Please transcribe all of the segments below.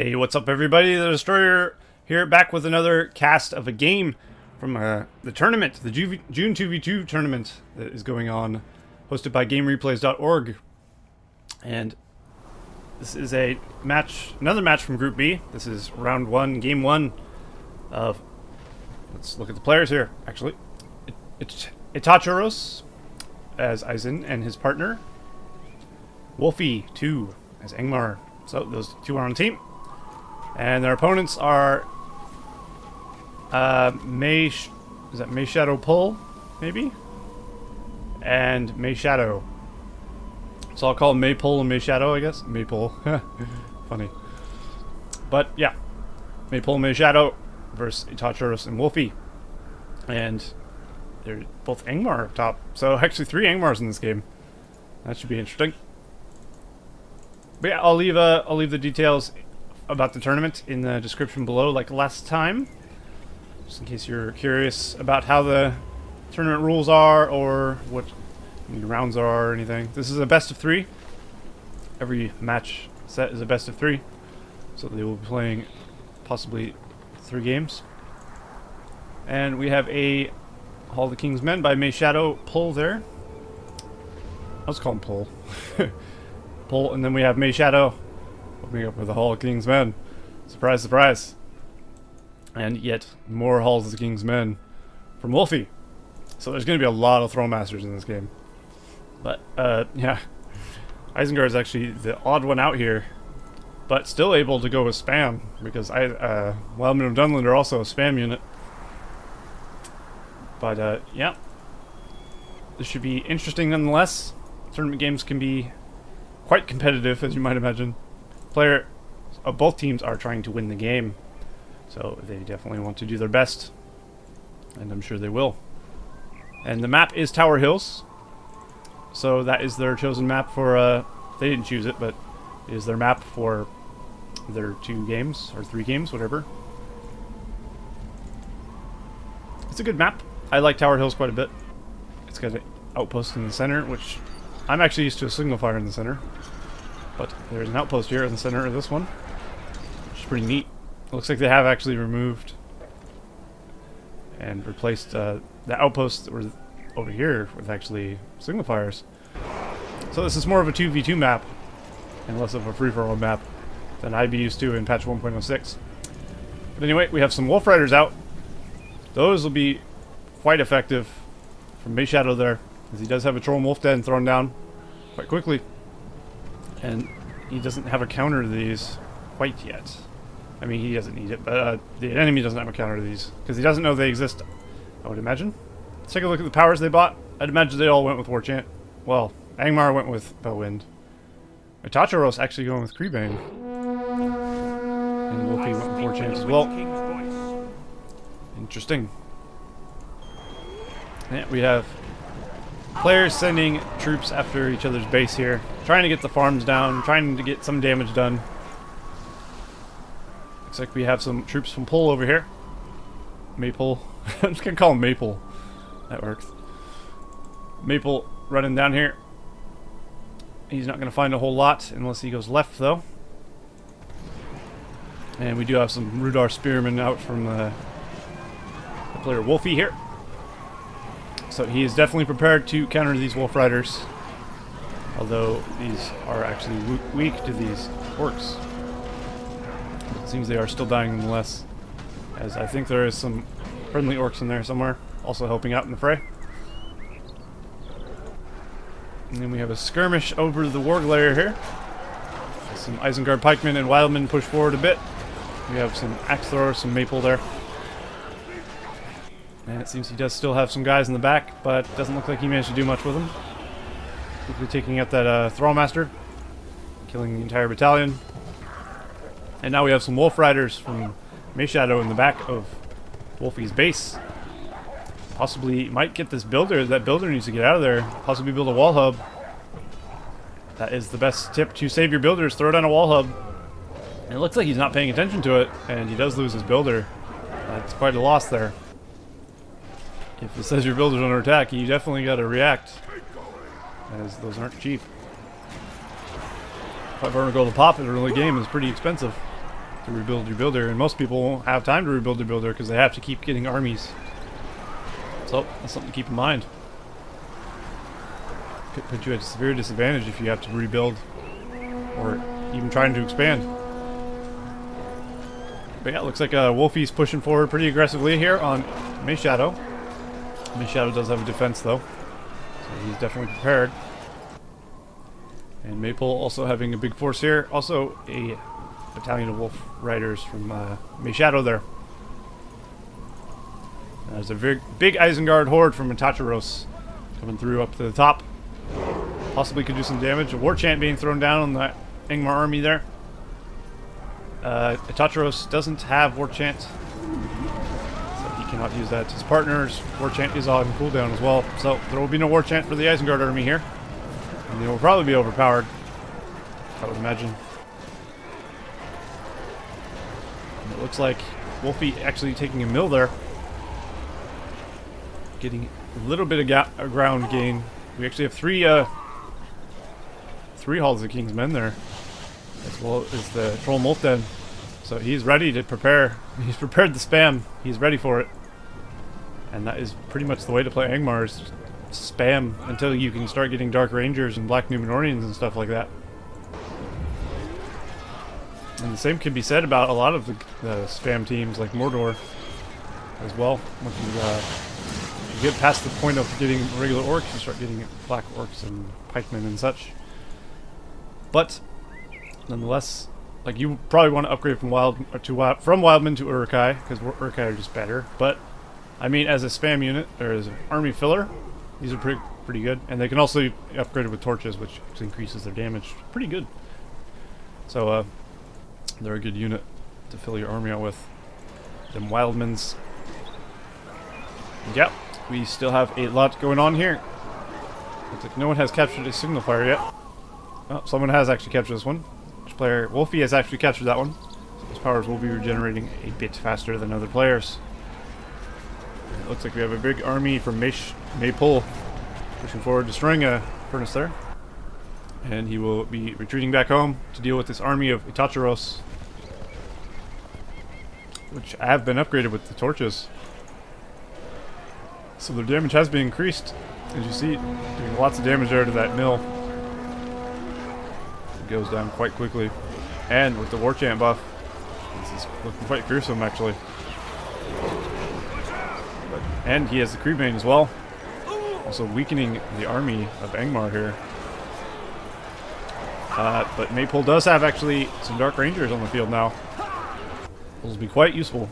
Hey, what's up everybody? The Destroyer here, back with another cast of a game from the tournament, the June 2v2 tournament that is going on, hosted by GameReplays.org. And this is another match from Group B. This is round 1, game 1 of, let's look at the players here, actually. Itacharos as Eisen and his partner, Wolfy2 as Angmar. So those two are on team. And their opponents are May Shadow PuL, maybe? And May Shadow. So I'll call them May PuL and May Shadow, I guess. May PuL. Funny. But yeah. May PuL and May Shadow versus Itacharos and Wolfy. And they're both Angmar up top. So actually 3 Angmars in this game. That should be interesting. But yeah, I'll leave the details about the tournament in the description below, like last time, just in case you're curious about how the tournament rules are or what the rounds are or anything. This is a best of 3. Every match set is a best of 3, so they will be playing possibly 3 games. And we have a Hall of the King's Men by May Shadow PuL there. Let's call him PuL. PuL, and then we have May Shadow opening up with the Hall of King's Men. Surprise, surprise. And yet more Halls of the King's Men from Wolfy. So there's going to be a lot of Throwmasters in this game. But, yeah. Isengard is actually the odd one out here, but still able to go with spam, because Wildman of Dunland are also a spam unit. But, yeah. This should be interesting nonetheless. Tournament games can be quite competitive, as you might imagine. Player of both teams are trying to win the game, so they definitely want to do their best, and I'm sure they will. And the map is Tower Hills, so that is their chosen map for, they didn't choose it, but it is their map for their 2 games, or 3 games, whatever. It's a good map. I like Tower Hills quite a bit. It's got an outpost in the center, which I'm actually used to a signal fire in the center. But there's an outpost here in the center of this one, which is pretty neat. It looks like they have actually removed and replaced the outposts that were over here with actually signal fires. So this is more of a 2v2 map and less of a free-for-all map than I'd be used to in patch 1.06. But anyway, we have some Wolf Riders out. Those will be quite effective from May Shadow there, because he does have a Troll and Wolf Den thrown down quite quickly. And he doesn't have a counter to these quite yet. I mean, he doesn't need it, but the enemy doesn't have a counter to these, because he doesn't know they exist, I would imagine. Let's take a look at the powers they bought. I'd imagine they all went with War Chant. Well, Angmar went with Bellwind. Itacharos actually going with Creebane. And Wolfy went with War Chant as well. Interesting. Yeah, we have players sending troops after each other's base here, trying to get the farms down, trying to get some damage done. Looks like we have some troops from PuL over here. Maple. I'm just gonna call him Maple. That works. Maple running down here. He's not gonna find a whole lot unless he goes left, though. And we do have some Rudar Spearmen out from the player Wolfy here. So he is definitely prepared to counter these Wolf Riders, although these are actually weak to these orcs. It seems they are still dying nonetheless, as I think there is some friendly orcs in there somewhere, also helping out in the fray. And then we have a skirmish over to the Warglare here. Some Isengard pikemen and wildmen push forward a bit. We have some axe throwers, some maple there. And it seems he does still have some guys in the back, but doesn't look like he managed to do much with them. Quickly taking out that Thrallmaster, killing the entire battalion. And now we have some Wolf Riders from May Shadow in the back of Wolfy's base. Possibly might get this builder. That builder needs to get out of there. Possibly build a wall hub. That is the best tip to save your builders. Throw down a wall hub. And it looks like he's not paying attention to it, and he does lose his builder. That's quite a loss there. If it says your builder's under attack, you definitely got to react, as those aren't cheap. 500 gold a pop in an early game is pretty expensive. to rebuild your builder, and most people won't have time to rebuild their builder because they have to keep getting armies. So that's something to keep in mind. Could put you at a severe disadvantage if you have to rebuild or even trying to expand. But yeah, it looks like Wolfy's pushing forward pretty aggressively here on Mei Shadow. Mei Shadow does have a defense though, so he's definitely prepared. And PuL also having a big force here. Also a battalion of Wolf Riders from Mei Shadow there. There's a very big Isengard horde from Itacharos coming through up to the top. Possibly could do some damage. A war chant being thrown down on the Angmar army there. Itacharos doesn't have war chant, so he cannot use that. His partner's war chant is on cooldown as well, so there will be no war chant for the Isengard army here. And they will probably be overpowered, I would imagine. And it looks like Wolfy actually taking a mill there. Getting a little bit of ground gain. We actually have three Halls of the King's Men there, as well as the Troll Molten. So he's ready to prepare. He's prepared the spam. He's ready for it. And that is pretty much the way to play Angmar, is spam until you can start getting Dark Rangers and Black Numenorians and stuff like that. And the same can be said about a lot of the spam teams like Mordor as well. Once you get past the point of getting regular orcs, you start getting black orcs and pikemen and such. But nonetheless, like, you probably want to upgrade from Wildman to Uruk-hai, because Uruk-hai are just better. But I mean, as a spam unit or as an army filler, these are pretty good, and they can also be upgraded with torches, which increases their damage pretty good. So they're a good unit to fill your army out with. Them Wildmans. Yep, we still have a lot going on here. Looks like no one has captured a signal fire yet. Oh, someone has actually captured this one. Which player? Wolfy has actually captured that one. So his powers will be regenerating a bit faster than other players. And it looks like we have a big army from PuL pushing forward, destroying a furnace there. And he will be retreating back home to deal with this army of Itacharos, which have been upgraded with the torches. So their damage has been increased, as you see, doing lots of damage there to that mill. Goes down quite quickly, and with the war chant buff, this is looking quite fearsome actually. And he has the Creepbane as well, also weakening the army of Angmar here. But PuL does have actually some Dark Rangers on the field now. Those will be quite useful,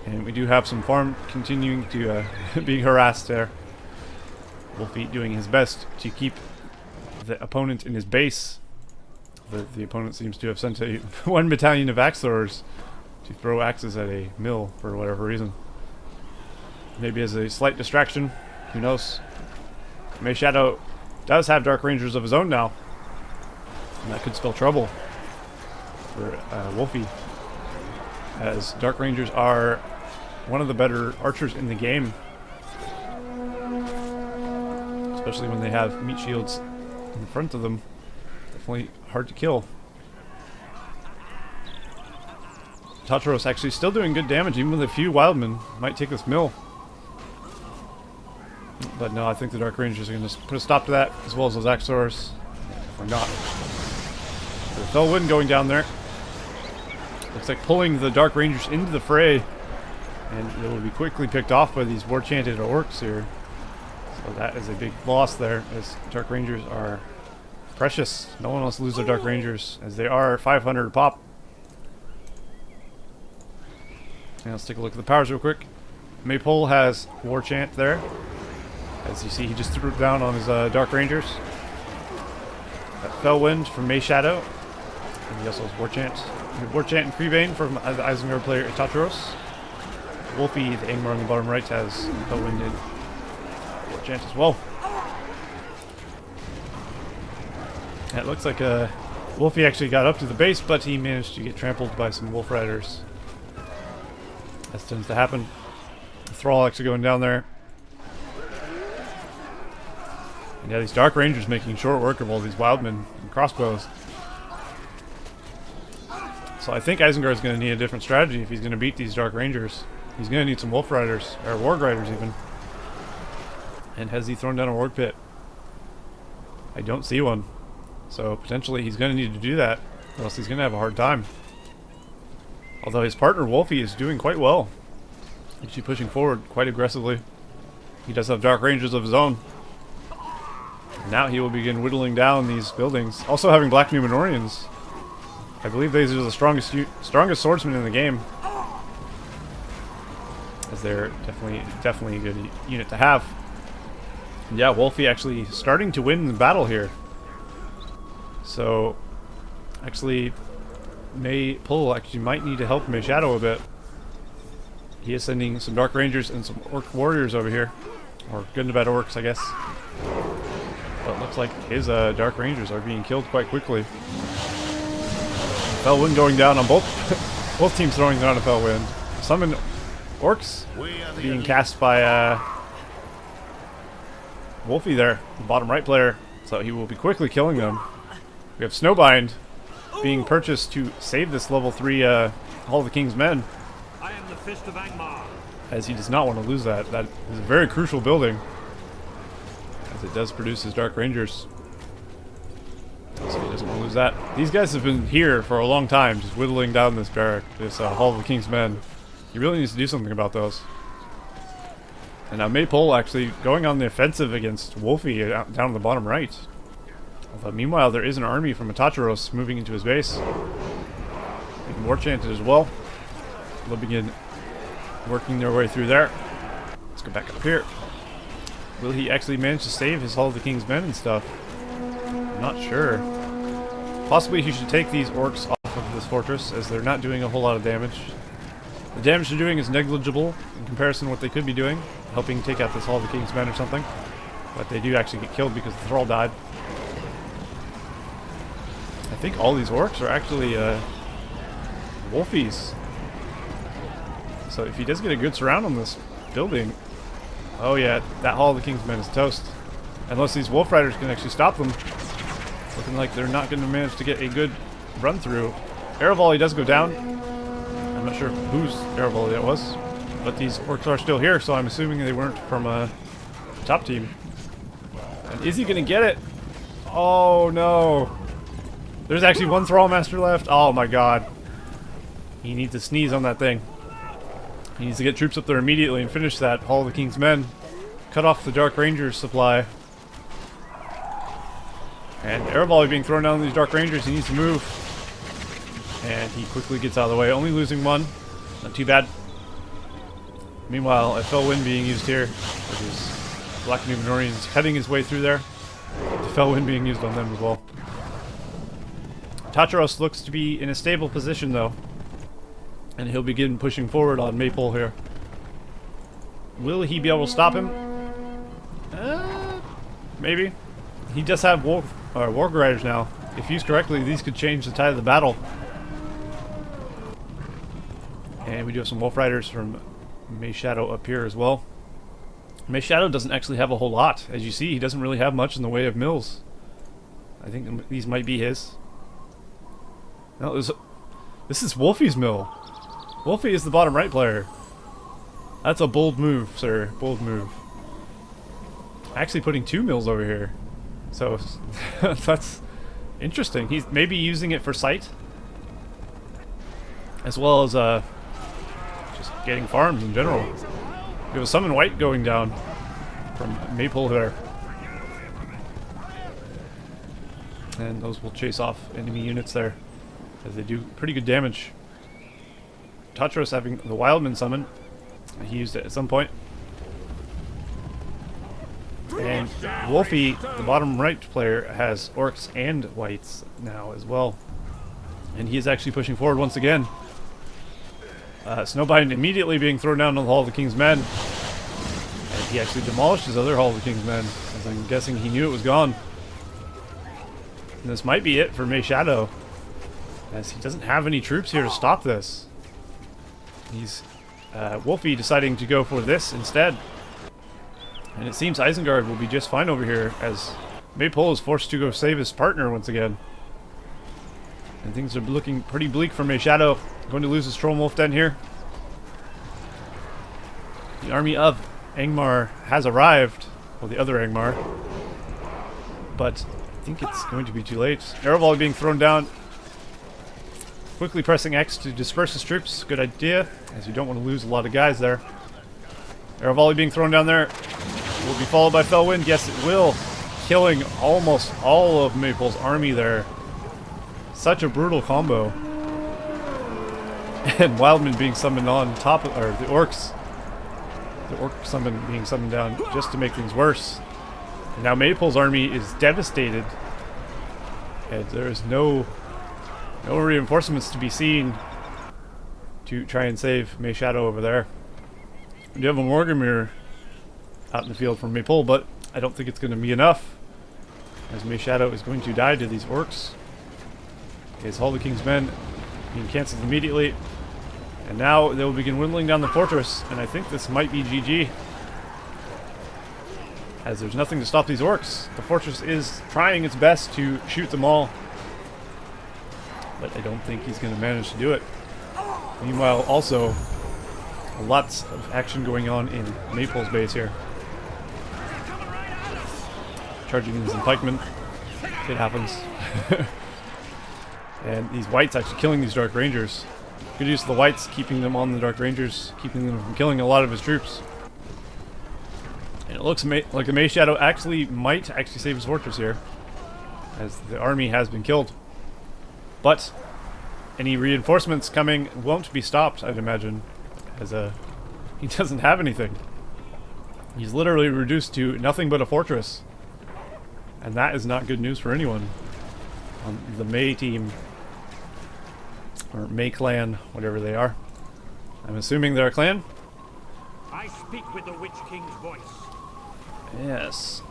and we do have some farm continuing to be harassed there. Wolfy doing his best to keep the opponent in his base. The opponent seems to have sent one battalion of axe throwers to throw axes at a mill for whatever reason. Maybe as a slight distraction, who knows. Mei Shadow does have Dark Rangers of his own now, and that could spell trouble for Wolfy, as Dark Rangers are one of the better archers in the game, especially when they have meat shields in front of them. Definitely hard to kill. Itacharos actually still doing good damage, even with a few Wildmen. Might take this mill. But no, I think the Dark Rangers are going to put a stop to that, as well as those Axors. Or not. The Fellwind going down there. Looks like pulling the Dark Rangers into the fray. And they will be quickly picked off by these war-chanted orcs here. So that is a big loss there, as Dark Rangers are precious. No one wants to lose their Dark Rangers, as they are 500 a pop. And let's take a look at the powers real quick. PuL has War Chant there. As you see, he just threw it down on his Dark Rangers. That Fellwind from Mei Shadow. And he also has War Chant. War Chant and Creebane from the Isengard player Itacharos. Wolfy, the Angmar on the bottom right, has Fellwind and War Chant as well. And it looks like Wolfy actually got up to the base, but he managed to get trampled by some Wolf Riders. That tends to happen. The Thrall actually going down there. And yeah, these Dark Rangers making short work of all these Wildmen and crossbows. So I think Isengard is going to need a different strategy if he's going to beat these Dark Rangers. He's going to need some Wolf Riders, or Warg Riders even. And has he thrown down a Warg Pit? I don't see one. So potentially he's going to need to do that, or else he's going to have a hard time. Although his partner Wolfy is doing quite well. Actually pushing forward quite aggressively. He does have Dark Rangers of his own. Now he will begin whittling down these buildings. Also having Black Numenorians. I believe these are the strongest swordsmen in the game. As they're definitely a good unit to have. And yeah, Wolfy actually starting to win the battle here. So, actually, PuL actually might need to help Shadow a bit. He is sending some Dark Rangers and some Orc Warriors over here. Or good and bad Orcs, I guess. But it looks like his Dark Rangers are being killed quite quickly. Fell Wind going down on both teams throwing down a Fell Wind. Summon Orcs being cast by Wolfy there, the bottom right player. So he will be quickly killing them. We have Snowbind being purchased to save this level 3 Hall of the King's Men. I am the Fist of Angmar. As he does not want to lose that. That is a very crucial building. As it does produce his Dark Rangers. So he doesn't want to lose that. These guys have been here for a long time, just whittling down this barrack, this Hall of the King's Men. He really needs to do something about those. And now PuL actually going on the offensive against Wolfy down on the bottom right. Although meanwhile there is an army from Itacharos moving into his base. Being war chanted as well. They'll begin working their way through there. Let's go back up here. Will he actually manage to save his Hall of the King's Men and stuff? I'm not sure. Possibly he should take these orcs off of this fortress, as they're not doing a whole lot of damage. The damage they're doing is negligible in comparison to what they could be doing, helping take out this Hall of the King's Men or something. But they do actually get killed because the Thrall died. I think all these orcs are actually Wolfies. So if he does get a good surround on this building, oh yeah, that Hall of the King's Men is toast. Unless these Wolf Riders can actually stop them. Looking like they're not going to manage to get a good run through. Arrow Volley does go down. I'm not sure whose Arrow Volley that was. But these orcs are still here, so I'm assuming they weren't from a top team. And is he going to get it? Oh no. There's actually one Thrall Master left. Oh my god. He needs to sneeze on that thing. He needs to get troops up there immediately and finish that Hall of the King's Men. Cut off the Dark Rangers supply. And Arrow Volley being thrown down on these Dark Rangers. He needs to move. And he quickly gets out of the way. Only losing one. Not too bad. Meanwhile, a Fell Wind being used here. With his Black Numenorians cutting his way through there. The Fell Wind being used on them as well. Itacharos looks to be in a stable position though. And he'll begin pushing forward on PuL here. Will he be able to stop him? Maybe. He does have Warg Riders now. If used correctly, these could change the tide of the battle. And we do have some Wolf Riders from Shadow up here as well. Shadow doesn't actually have a whole lot. As you see, he doesn't really have much in the way of mills. I think these might be his. No, this is Wolfy's mill. Wolfy is the bottom right player. That's a bold move, sir. Bold move. Actually putting 2 mills over here. So, that's interesting. He's maybe using it for sight. As well as, just getting farms in general. We have a Summon White going down from PuL there. And those will chase off enemy units there, as they do pretty good damage. Itacharos having the Wildman summon. He used it at some point. And Wolfy, the bottom right player, has orcs and whites now as well. And he is actually pushing forward once again. Snowbind immediately being thrown down on the Hall of the King's Men. And he actually demolished his other Hall of the King's Men, as I'm guessing he knew it was gone. And this might be it for Shadow, as he doesn't have any troops here to stop this. He's Wolfy deciding to go for this instead. And it seems Isengard will be just fine over here, as PuL is forced to go save his partner once again. And things are looking pretty bleak for Mayshadow. Going to lose his Troll Wolf Den here. The army of Angmar has arrived. Well, the other Angmar. But I think it's going to be too late. Arrow volley being thrown down. Quickly pressing X to disperse his troops. Good idea, as you don't want to lose a lot of guys there. Arrow volley being thrown down there. Will be followed by Fell Wind. Yes, it will. Killing almost all of Maypole's army there. Such a brutal combo. And Wildman being summoned on top of, or the orcs. The orc summon being summoned down just to make things worse. And now Maypole's army is devastated. And there is no reinforcements to be seen to try and save Mayshadow over there. We do have a Morgamir out in the field from Maypole, but I don't think it's going to be enough, as Mayshadow is going to die to these orcs. His Hall of the King's Men being cancelled immediately, and now they will begin whittling down the fortress, and I think this might be GG, as there's nothing to stop these orcs. The fortress is trying its best to shoot them all, but I don't think he's going to manage to do it. Meanwhile, also, lots of action going on in Maypole's base here. Charging in some pikemen. It happens. And these whites actually killing these Dark Rangers. Good use of the whites, keeping them on the Dark Rangers, keeping them from killing a lot of his troops. And it looks like the Mayshadow might actually save his fortress here, as the army has been killed. But any reinforcements coming won't be stopped, I'd imagine, as he doesn't have anything. He's literally reduced to nothing but a fortress. And that is not good news for anyone on the May team, or May clan, whatever they are. I'm assuming they're a clan? I speak with the Witch King's voice. Yes.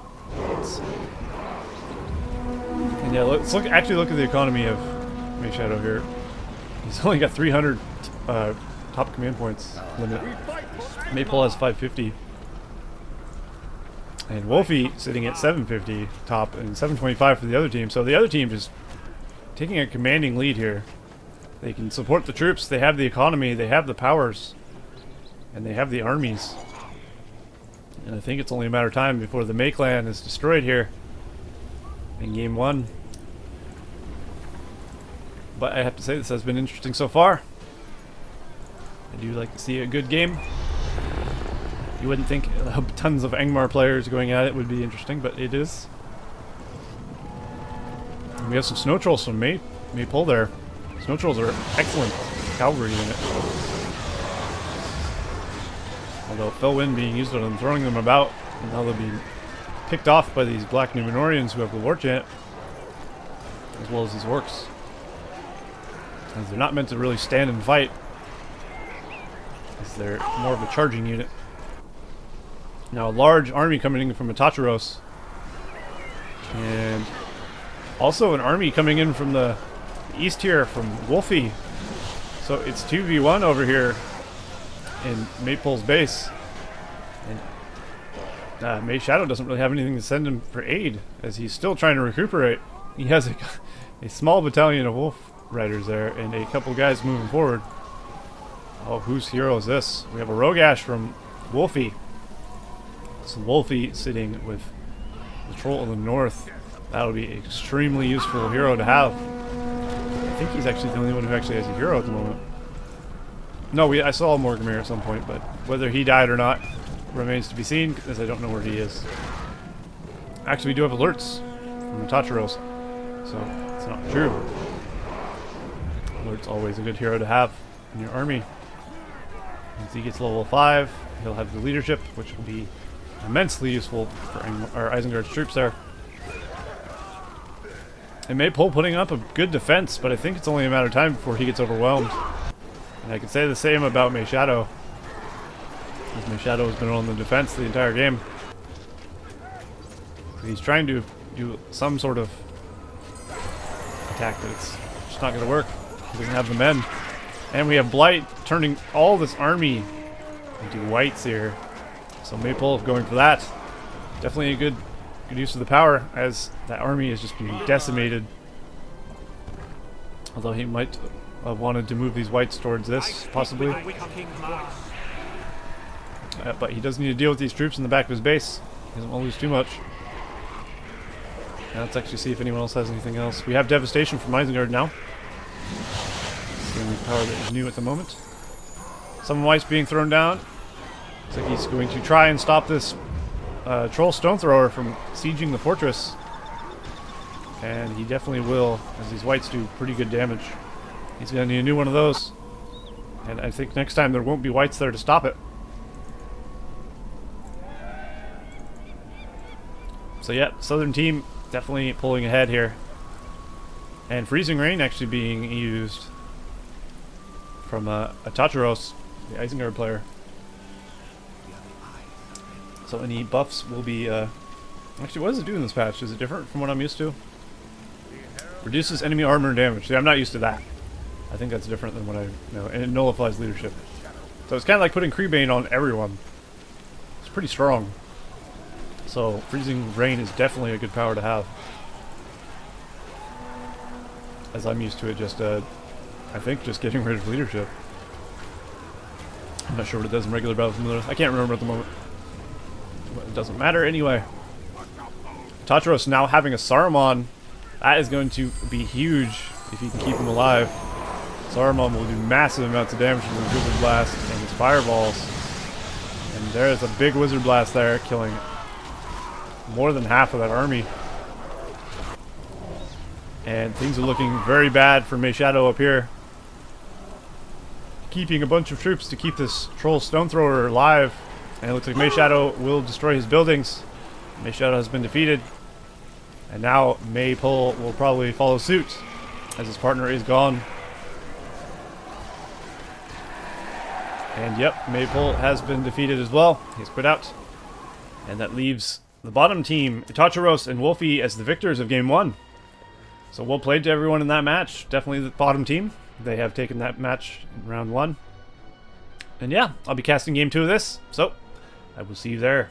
And yeah, let's actually look at the economy of Mayshadow here. He's only got 300 top command points limit. Maypole has 550. And Wolfy sitting at 750 top and 725 for the other team. So the other team just taking a commanding lead here. They can support the troops, they have the economy, they have the powers, and they have the armies. And I think it's only a matter of time before the May clan is destroyed here in game 1. But I have to say, this has been interesting so far. I do like to see a good game. You wouldn't think tons of Angmar players going at it would be interesting, but it is. And we have some snow trolls from Maypole there. Snow trolls are excellent cavalry unit. Although Fell Wind being used on them, throwing them about, and now they'll be picked off by these black Numenorians who have the war chant, as well as these orcs. As they're not meant to really stand and fight, as they're more of a charging unit. Now a large army coming in from Itacharos, and also an army coming in from the east here from Wolfy. So it's 2v1 over here in Maypole's base, and Mayshadow doesn't really have anything to send him for aid, as he's still trying to recuperate. He has a small battalion of wolf riders there and a couple guys moving forward. Oh, whose hero is this? We have a Rogash from Wolfy. So Wolfy sitting with the troll in the north. That'll be an extremely useful hero to have. I think he's actually the only one who actually has a hero at the moment. No, I saw Morgamir at some point, but whether he died or not remains to be seen, as I don't know where he is. Actually, we do have alerts from Itacharos, so it's not true. Alert's always a good hero to have in your army. Once he gets level 5, he'll have the leadership, which will be immensely useful for Isengard's troops there. And Maypole putting up a good defense, but I think it's only a matter of time before he gets overwhelmed. And I could say the same about Mayshadow, because Mayshadow has been on the defense the entire game. He's trying to do some sort of attack, but it's just not going to work. He doesn't have the men. And we have Blight turning all this army into whites here. So Maypole going for that. Definitely a good use of the power, as that army has just been decimated. Although he might have wanted to move these whites towards this, possibly. But he does need to deal with these troops in the back of his base. He doesn't want to lose too much. Now let's actually see if anyone else has anything else. We have Devastation from Isengard now. It's the only power that is new at the moment. Some whites being thrown down. Looks like he's going to try and stop this troll stone thrower from sieging the fortress. And he definitely will, as these whites do pretty good damage. He's going to need a new one of those. And I think next time there won't be whites there to stop it. So yeah, Southern team definitely pulling ahead here. And Freezing Rain actually being used from Itacharos, the Isengard player. So any buffs will be... Actually, what does it do in this patch? Is it different from what I'm used to? Reduces enemy armor and damage. See, I'm not used to that. I think that's different than what I know. And it nullifies leadership. So it's kind of like putting Creebane on everyone. It's pretty strong. So Freezing Rain is definitely a good power to have. As I'm used to it, just I think just getting rid of leadership. I'm not sure what it does in regular Battlefield. I can't remember at the moment. But it doesn't matter anyway. Itacharos now having a Saruman. That is going to be huge if you can keep him alive. Saruman will do massive amounts of damage from his Wizard Blast and his Fireballs. And there's a big Wizard Blast there, killing more than half of that army. And things are looking very bad for May Shadow up here. Keeping a bunch of troops to keep this Troll Stone Thrower alive. And it looks like May Shadow will destroy his buildings. May Shadow has been defeated. And now May PuL will probably follow suit, as his partner is gone. And yep, May PuL has been defeated as well. He's quit out. And that leaves the bottom team, Itacharos and Wolfy, as the victors of Game 1. So well played to everyone in that match. Definitely the bottom team. They have taken that match in round 1. And yeah, I'll be casting Game 2 of this. So, I will see you there.